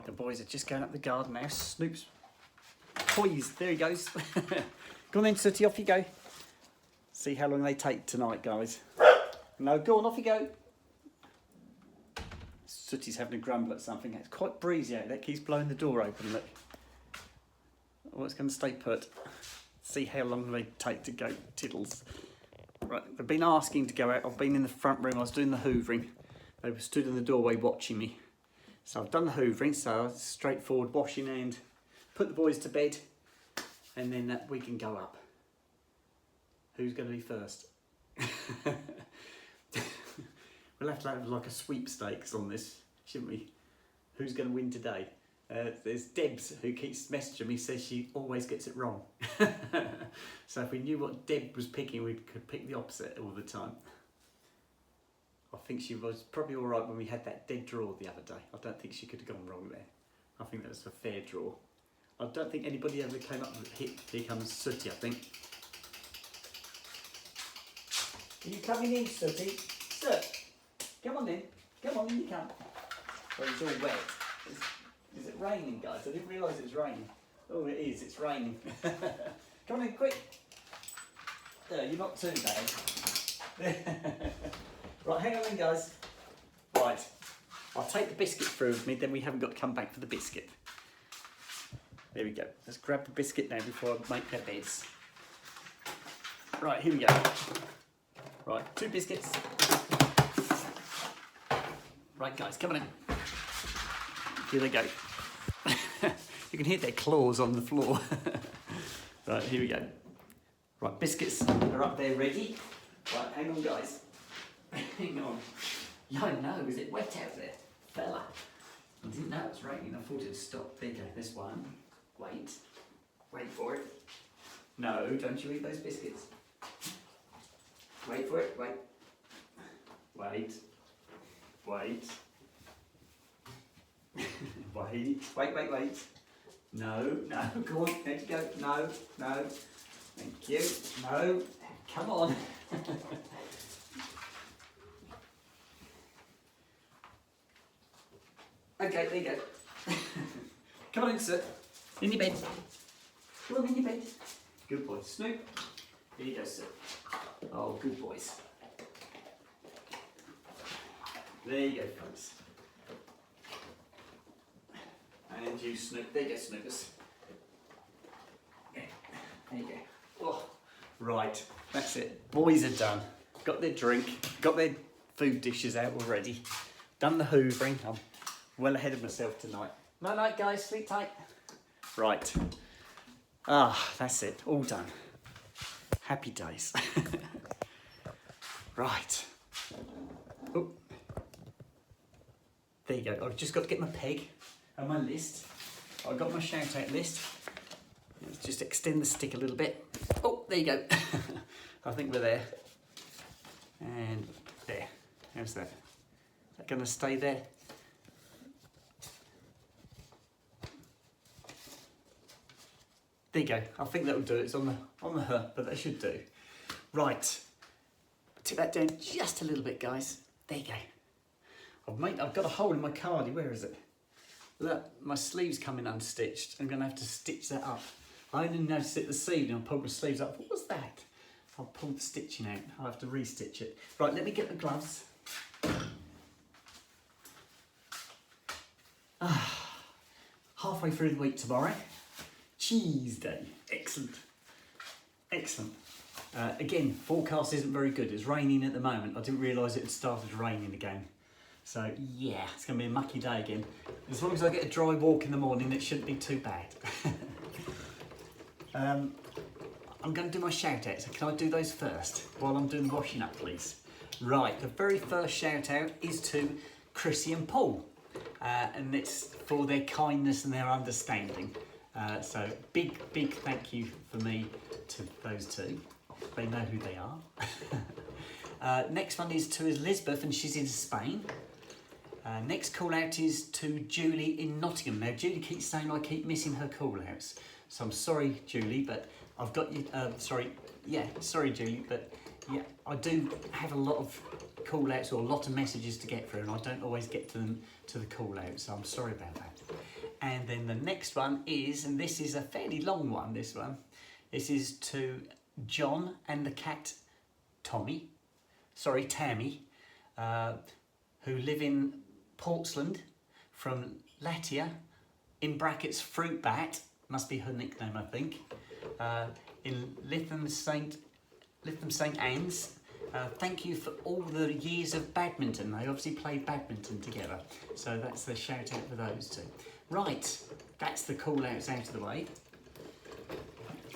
The boys are just going up the garden now. Snoop's toys. There he goes. Go on then, Sooty, off you go. See how long they take tonight, guys. No, go on, off you go. Sooty's having a grumble at something. It's quite breezy out there. Keeps blowing the door open, look. Oh, it's going to stay put. See how long they take to go, tiddles. Right, they've been asking to go out. I've been in the front room. I was doing the hoovering. They were stood in the doorway watching me. So I've done the hoovering, so it's straightforward washing and put the boys to bed, and then we can go up. Who's going to be first? We'll have to have like a sweepstakes on this, shouldn't we? Who's going to win today? There's Debs, who keeps messaging me, says she always gets it wrong. So if we knew what Deb was picking, we could pick the opposite all the time. I think she was probably all right when we had that dead draw the other day. I don't think she could have gone wrong there. I think that was a fair draw. I don't think anybody ever came up with a hit. Here comes Sooty, I think. Are you coming in, Sooty? Soot, come on in. Come on in, you come. Well, it's all wet. Is it raining, guys? I didn't realise it was raining. Oh, it is. It's raining. Come on in, quick. There, you're not too bad. Right, hang on then, guys. Right, I'll take the biscuit through with me, then we haven't got to come back for the biscuit. There we go. Let's grab the biscuit now before I make their beds. Right, here we go. Right, 2 biscuits. Right, guys, come on in. Here they go. You can hear their claws on the floor. Right, here we go. Right, biscuits are up there ready. Right, hang on, guys. Hang on. Yeah, I know, is it wet out there? Fella. I didn't know it was raining. I thought it'd stop. There you go, this one. Wait. Wait for it. No, don't you eat those biscuits. Wait for it, wait. Wait. Wait. Wait. No, go on, there you go. No. Thank you. No, come on. Okay, there you go. Come on in, sir. In your bed. Come on, in your bed. Good boy. Snoop. Here you go, sir. Oh, good boys. There you go, folks. And you, Snoop. There you go, Snoopers. Yeah. There you go. Oh, right. That's it. Boys are done. Got their drink. Got their food dishes out already. Done the hoovering. I'm well ahead of myself tonight. Night night, guys. Sleep tight. Right. That's it. All done. Happy days. Right. Oh. There you go. I've just got to get my peg and my list. I've got my shout out list. Let's just extend the stick a little bit. Oh, there you go. I think we're there. And there. How's that? Is that going to stay there? There you go. I think that'll do. It's on the her, but that should do. Right. Tip that down just a little bit, guys. There you go. I've got a hole in my cardi. Where is it? Look, my sleeve's coming unstitched. I'm going to have to stitch that up. I only noticed it this evening. I pulled my sleeves up. What was that? I'll pull the stitching out. I'll have to re-stitch it. Right, let me get the gloves. Halfway through the week tomorrow. Cheese day. Excellent. Again, forecast isn't very good. It's raining at the moment. I didn't realise it had started raining again. So yeah, it's going to be a mucky day again. As long as I get a dry walk in the morning, it shouldn't be too bad. I'm going to do my shout outs. So can I do those first while I'm doing the washing up, please? Right, the very first shout out is to Chrissy and Paul. And it's for their kindness and their understanding. So big thank you for me to those two. They know who they are. Next one is to Elizabeth, and she's in Spain. Next call out is to Julie in Nottingham. Now Julie keeps saying I keep missing her call outs. So I'm sorry, Julie, but I've got you, sorry Julie, but yeah, I do have a lot of call outs or a lot of messages to get through, and I don't always get to them to the call out, so I'm sorry about that. next one is, and this is a fairly long one, this one. This is to John and the cat Tammy, who live in Portsland, from Latia, in brackets Fruit Bat, must be her nickname I think, in Lytham St Anne's. Thank you for all the years of badminton. They obviously played badminton together, so that's the shout out for those two. Right, that's the call outs out of the way.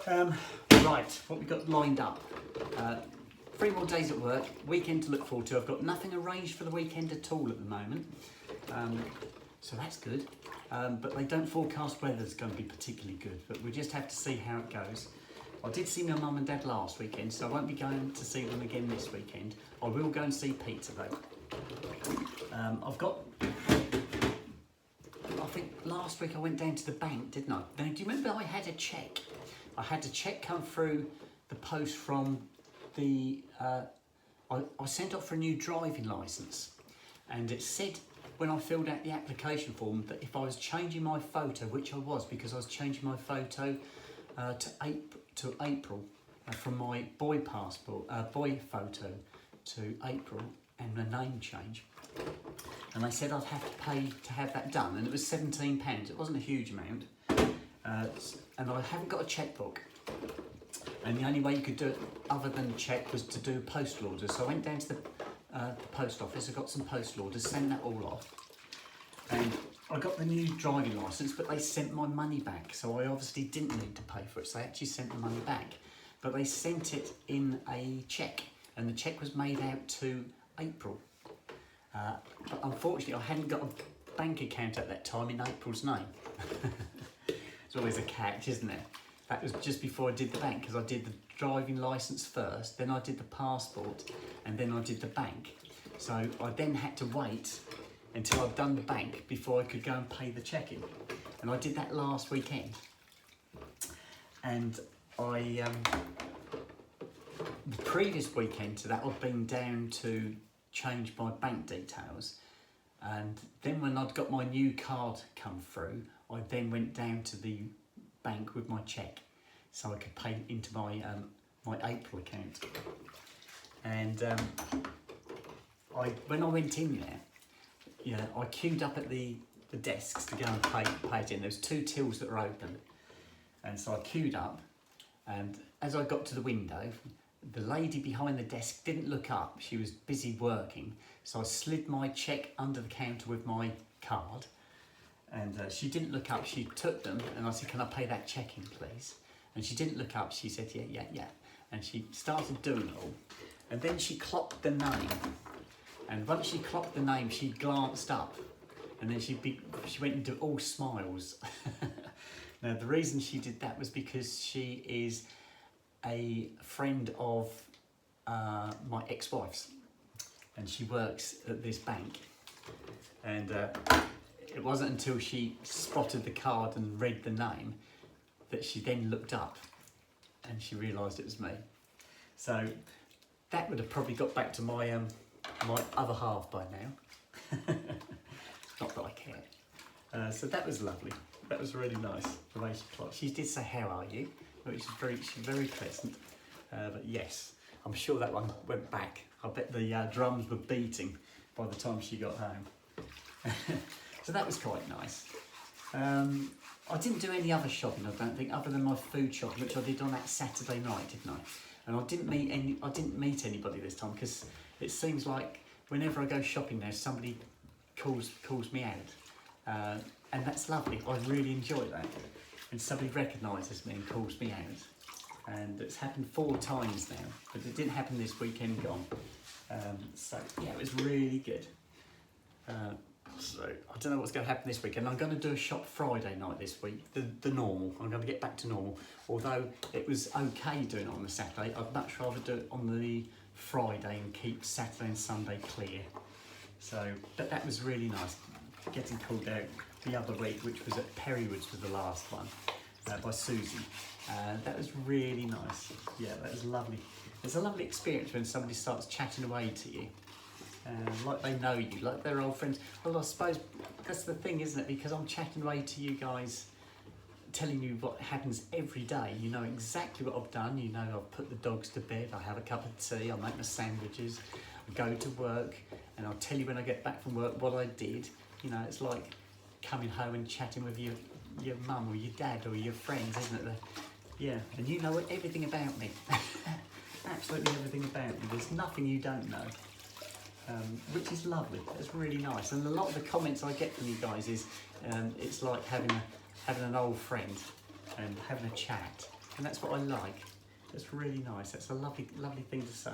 Right, what we've got lined up. 3 more days at work, weekend to look forward to. I've got nothing arranged for the weekend at all at the moment, so that's good. But they don't forecast weather's going to be particularly good, but we just have to see how it goes. I did see my mum and dad last weekend, so I won't be going to see them again this weekend. I will go and see Peter though. I think last week I went down to the bank, didn't I? Now, do you remember I had a cheque? I had a cheque come through the post from the... I sent off for a new driving licence, and it said when I filled out the application form that if I was changing my photo, which I was, because I was changing my photo to April from my boy photo to April, and the name change. And they said I'd have to pay to have that done, and it was £17. It wasn't a huge amount, and I haven't got a chequebook. And the only way you could do it other than cheque was to do postal orders. So I went down to the post office, I got some postal orders, sent that all off, and I got the new driving licence, but they sent my money back, so I obviously didn't need to pay for it, so they actually sent the money back. But they sent it in a cheque, and the cheque was made out to April. But unfortunately, I hadn't got a bank account at that time in April's name. It's always a catch, isn't it? That was just before I did the bank, because I did the driving licence first, then I did the passport, and then I did the bank. So I then had to wait until I'd done the bank before I could go and pay the cheque in. And I did that last weekend. And the previous weekend to that, I'd been down to change my bank details. And then when I'd got my new card come through, I then went down to the bank with my cheque so I could pay into my my April account. And when I went in there, I queued up at the desks to go and pay it in. There was 2 tills that were open, and so I queued up, and as I got to the window, the lady behind the desk didn't look up. She was busy working, so I slid my cheque under the counter with my card, and she didn't look up. She took them, and I said, "Can I pay that cheque in, please?" And she didn't look up. She said, yeah. And she started doing it all, and then she clocked the name. And once she clocked the name, she glanced up, and then she went into all smiles. Now, the reason she did that was because she is a friend of my ex-wife's, and she works at this bank. And it wasn't until she spotted the card and read the name that she then looked up, and she realised it was me. So that would have probably got back to my my other half by now. Not that I care. So that was lovely. That was really nice, the way she clocked. She did say, "How are you?" Which is very pleasant. But yes, I'm sure that one went back. I bet the drums were beating by the time she got home. So that was quite nice. I didn't do any other shopping, I don't think, other than my food shopping, which I did on that Saturday night, didn't I? And I didn't meet anybody this time, because it seems like whenever I go shopping now, somebody calls me out, and that's lovely. I really enjoy that, and somebody recognises me and calls me out. And it's happened 4 times now, but it didn't happen this weekend gone. So yeah, it was really good. So I don't know what's going to happen this weekend. I'm going to do a shop Friday night this week, the normal. I'm going to get back to normal. Although it was okay doing it on the Saturday, I'd much rather do it on the Friday and keep Saturday and Sunday clear. So, but that was really nice, getting called out the other week, which was at Perrywoods for the last one, by Susie. That was really nice. Yeah, that was lovely. It's a lovely experience when somebody starts chatting away to you. Like they know you, like they're old friends. Well, I suppose that's the thing, isn't it? Because I'm chatting away to you guys telling you what happens every day. You know exactly what I've done. You know I've put the dogs to bed, I have a cup of tea, I make my sandwiches, I go to work, and I'll tell you when I get back from work what I did. You know, it's like coming home and chatting with your mum or your dad or your friends, isn't it? Yeah, and you know everything about me. Absolutely everything about me. There's nothing you don't know. Which is lovely. It's really nice. And a lot of the comments I get from you guys is it's like having an old friend and having a chat. And that's what I like. It's really nice. That's a lovely, lovely thing to say.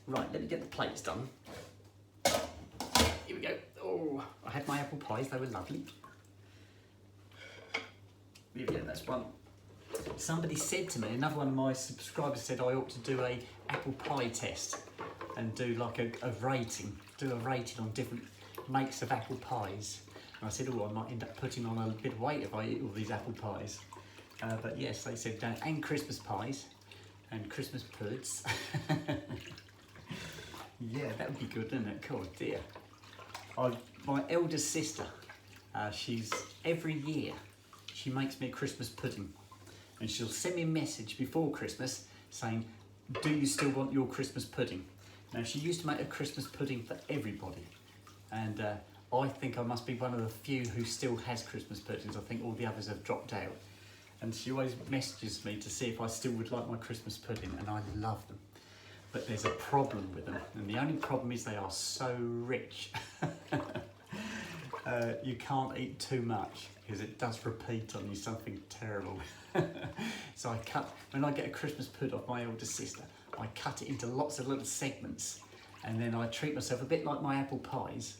Right, let me get the plates done. Here we go. Oh, I had my apple pies. They were lovely. Here we go. That's one. Somebody said to me, another one of my subscribers said I ought to do a apple pie test and do like a rating, on different makes of apple pies. And I said, oh, I might end up putting on a bit of weight if I eat all these apple pies. But yes, they said, and Christmas pies and Christmas puds. Yeah, that would be good, wouldn't it? Oh dear. My eldest sister, she's every year she makes me a Christmas pudding. And she'll send me a message before Christmas saying, do you still want your Christmas pudding? Now, she used to make a Christmas pudding for everybody. And I think I must be one of the few who still has Christmas puddings. I think all the others have dropped out. And she always messages me to see if I still would like my Christmas pudding, and I love them. But there's a problem with them. And the only problem is they are so rich. You can't eat too much because it does repeat on you something terrible. So when I get a Christmas pud off my older sister, I cut it into lots of little segments, and then I treat myself a bit like my apple pies,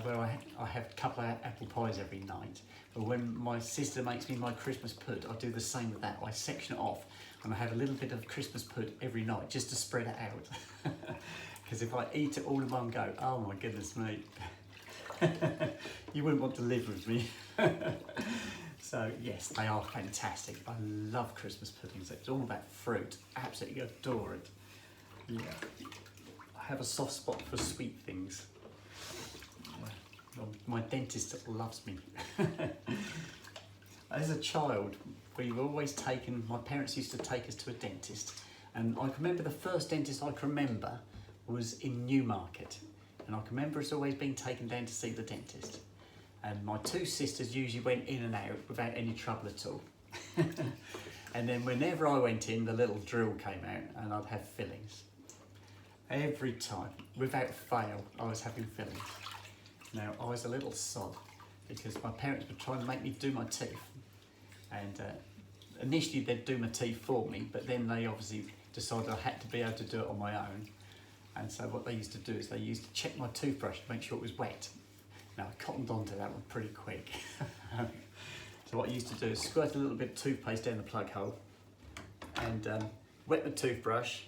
where I have a couple of apple pies every night. But when my sister makes me my Christmas pud, I do the same with that. I section it off and I have a little bit of Christmas pud every night just to spread it out. Because if I eat it all in one go, oh my goodness me. You wouldn't want to live with me. So yes, they are fantastic. I love Christmas puddings. It's all about fruit. Absolutely adore it. Yeah. I have a soft spot for sweet things. My dentist loves me. As a child, we were always taken, my parents used to take us to a dentist. And I can remember the first dentist I can remember was in Newmarket. And I can remember us always being taken down to see the dentist. And my two sisters usually went in and out without any trouble at all. And then whenever I went in, the little drill came out and I'd have fillings. Every time, without fail, I was having fillings. Now, I was a little sod because my parents were trying to make me do my teeth. And initially they'd do my teeth for me, but then they obviously decided I had to be able to do it on my own. And so what they used to do is they used to check my toothbrush to make sure it was wet. Now, I cottoned onto that one pretty quick. So what I used to do is squirt a little bit of toothpaste down the plug hole and wet the toothbrush,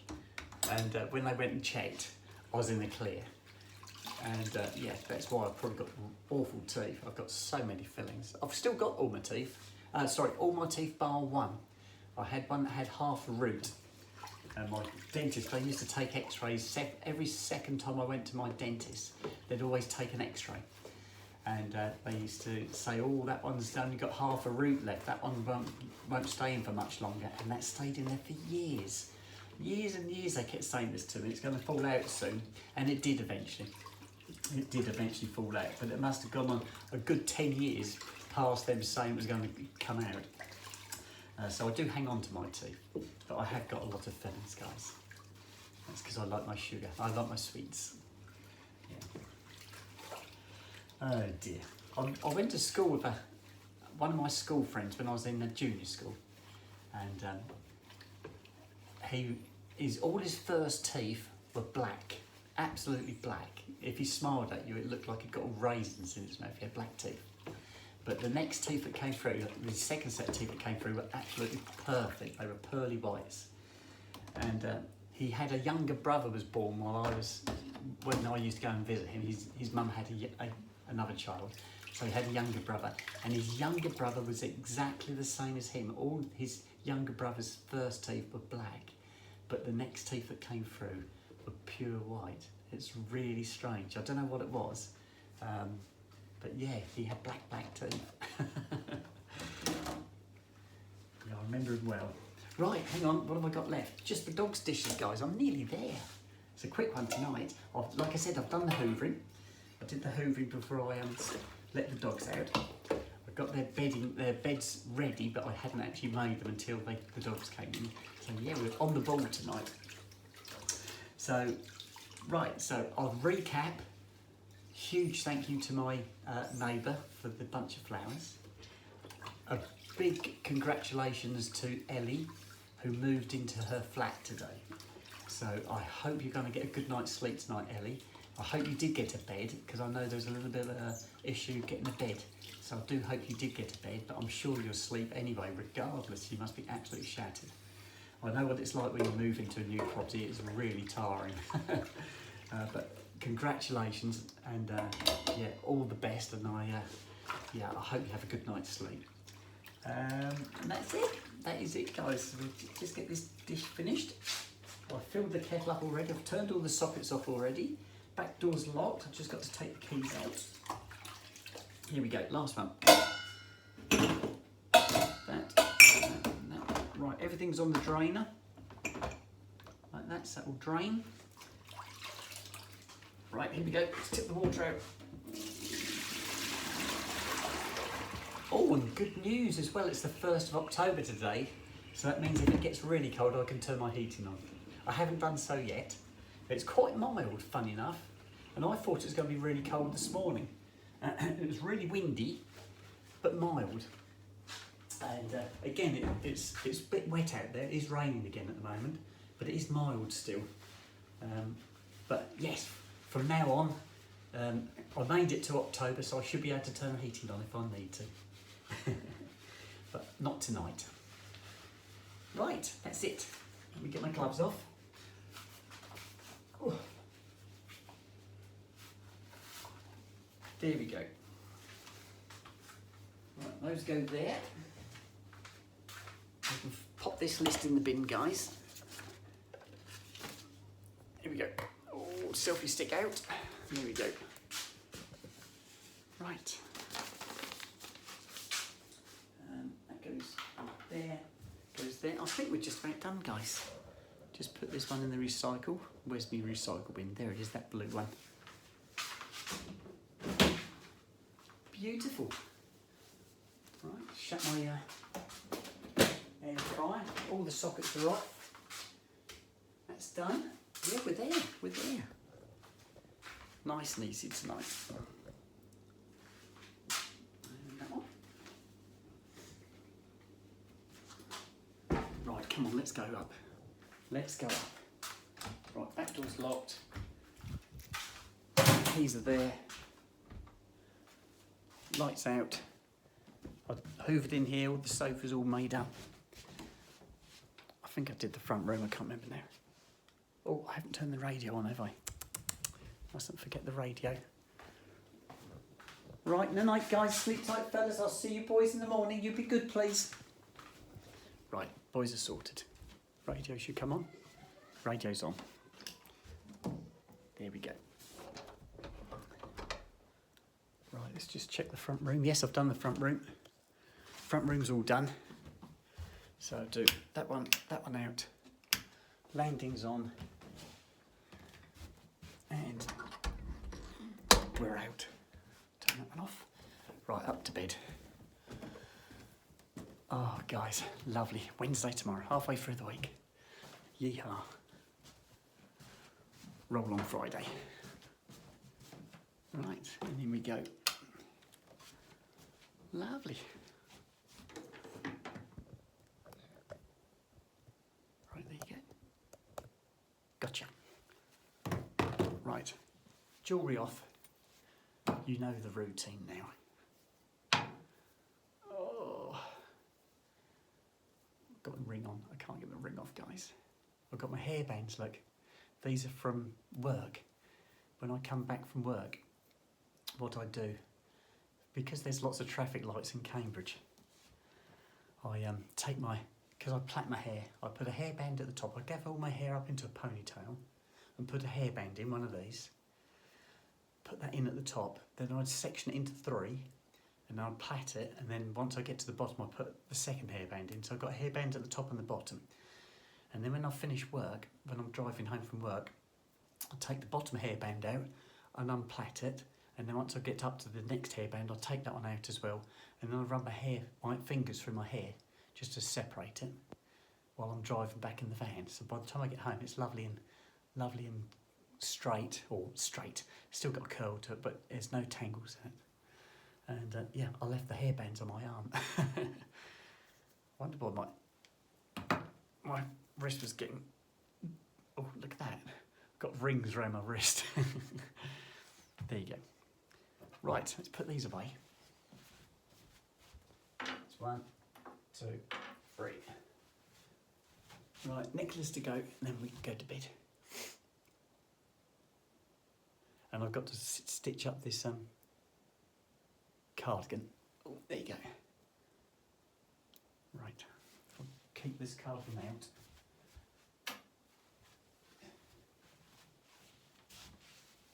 and when they went and checked, I was in the clear. And yeah, that's why I've probably got awful teeth. I've got so many fillings. I've still got all my teeth. All my teeth bar one. I had one that had half a root. And my dentist, they used to take x-rays every second time I went to my dentist. They'd always take an x-ray. And they used to say, oh, that one's only got half a root left. That one won't stay in for much longer. And that stayed in there for years. Years and years they kept saying this to me. It's going to fall out soon. And it did eventually. It did eventually fall out. But it must have gone on a good 10 years past them saying it was going to come out. So I do hang on to my teeth. But I have got a lot of fillings, guys. That's because I like my sugar. I like my sweets. Yeah. Oh dear. I went to school with one of my school friends when I was in the junior school. And all his first teeth were black. Absolutely black. If he smiled at you, it looked like he got raisins in his mouth. He had black teeth. But the next teeth that came through, the second set of teeth that came through, were absolutely perfect. They were pearly whites. And he had a younger brother was born when I used to go and visit him. His mum had another child, so he had a younger brother. And his younger brother was exactly the same as him. All his younger brother's first teeth were black, but the next teeth that came through were pure white. It's really strange. I don't know what it was. But yeah, he had black teeth. well. Right, hang on, what have I got left? Just the dog's dishes, guys. I'm nearly there. It's a quick one tonight. Like I said, I've done the hoovering. I did the hoovering before I let the dogs out. I've got their beds ready, but I hadn't actually made them until the dogs came in. So yeah, we're on the ball tonight. So, right, so I'll recap. Huge thank you to my neighbour for the bunch of flowers. A big congratulations to Ellie, who moved into her flat today. So I hope you're going to get a good night's sleep tonight, Ellie. I hope you did get a bed, because I know there's a little bit of an issue getting a bed. So I do hope you did get a bed, but I'm sure you'll sleep anyway, regardless. You must be absolutely shattered. I know what it's like when you move into a new property. It's really tiring. But congratulations, and yeah, all the best, and I hope you have a good night's sleep. And that's it. That is it, guys. We'll just get this dish finished. I've filled the kettle up already. I've turned all the sockets off already. Back door's locked. I've just got to take the keys out. Here we go. Last one. That. Right, everything's on the drainer. Like that, so that will drain. Right, here we go. Let's tip the water out. Oh, and good news as well, it's the 1st of October today, so that means if it gets really cold, I can turn my heating on. I haven't done so yet. It's quite mild, funny enough, and I thought it was going to be really cold this morning. It was really windy, but mild. And again, it's a bit wet out there. It is raining again at the moment, but it is mild still. But yes, from now on, I made it to October, so I should be able to turn the heating on if I need to. But not tonight. Right, that's it. Let me get my gloves off. Oh. There we go. Right, those go there. I can pop this list in the bin, guys. Here we go. Oh, selfie stick out. There we go. Right. That goes up there, goes there. I think we're just about done, guys. Just put this one in the recycle. Where's my recycle bin? There it is, that blue one. Beautiful. Right, shut my air fryer. All the sockets are off. That's done. Yeah, we're there. We're there. Nice and easy tonight. And that one. Right, come on, let's go up. Let's go up. Right, back door's locked. Keys are there. Lights out. I've hoovered in here, all the sofas all made up. I think I did the front room, I can't remember now. Oh, I haven't turned the radio on, have I? Mustn't forget the radio. Right, night night, guys. Sleep tight, fellas. I'll see you boys in the morning. You be good, please. Right, boys are sorted. Radio should come on. Radio's on. There we go. Right, let's just check the front room. Yes, I've done the front room. Front room's all done. So I'll do that one out. Landing's on. And we're out. Turn that one off. Right, up to bed. Oh, guys, lovely. Wednesday tomorrow, halfway through the week. Yeehaw. Roll on Friday. Right, and in we go. Lovely. Right, there you go. Gotcha. Right, jewellery off. You know the routine now. Oh, got the ring on. I can't get the ring off, guys. I've got my hairbands, look. These are from work. When I come back from work, what I do, because there's lots of traffic lights in Cambridge, I take my, because I plait my hair, I put a hairband at the top. I gather all my hair up into a ponytail and put a hairband in, one of these, put that in at the top, then I'd section it into 3, and I'll plait it, and then once I get to the bottom I put the second hairband in. So I've got a hairband at the top and the bottom. And then when I finish work, when I'm driving home from work, I'll take the bottom hairband out and unplait it, and then once I get up to the next hairband I'll take that one out as well, and then I'll run my fingers through my hair just to separate it while I'm driving back in the van. So by the time I get home it's lovely and straight, still got a curl to it, but there's no tangles in it. And yeah, I left the hairbands on my arm. Wonder why my wrist was getting, oh look at that, got rings around my wrist. There you go. Right, let's put these away. It's 1, 2, 3. Right, necklace to go, and then we can go to bed. And I've got to stitch up this cardigan. Oh, there you go. Right, I'll keep this cardigan out.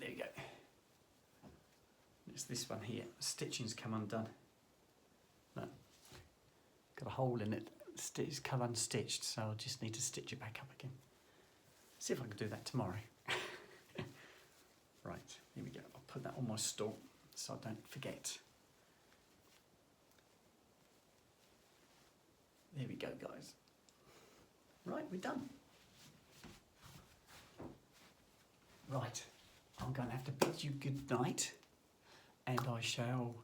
There you go. It's this one here. The stitching's come undone. No, got a hole in it. It's come unstitched, so I'll just need to stitch it back up again. See if I can do that tomorrow. Right, here we go. I'll put that on my stool so I don't forget. There we go, guys. Right, we're done. Right, I'm going to have to bid you good night, and I shall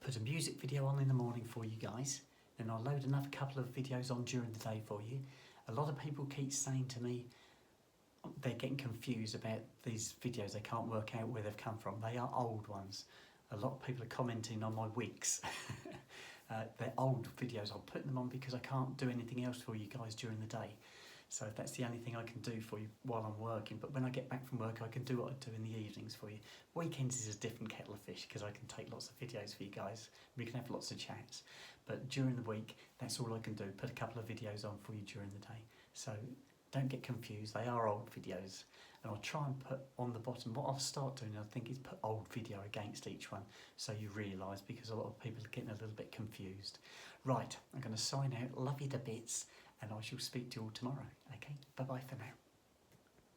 put a music video on in the morning for you guys. Then I'll load another couple of videos on during the day for you. A lot of people keep saying to me they're getting confused about these videos. They can't work out where they've come from. They are old ones. A lot of people are commenting on my wigs. They're old videos. I'm putting them on because I can't do anything else for you guys during the day. So that's the only thing I can do for you while I'm working. But when I get back from work, I can do what I do in the evenings for you. Weekends is a different kettle of fish because I can take lots of videos for you guys. We can have lots of chats. But during the week, that's all I can do. Put a couple of videos on for you during the day. So don't get confused. They are old videos. And I'll try and put on the bottom, what I'll start doing, I think, is put old video against each one so you realise, because a lot of people are getting a little bit confused. Right, I'm going to sign out. Love you to bits. And I shall speak to you all tomorrow. Okay, bye-bye for now.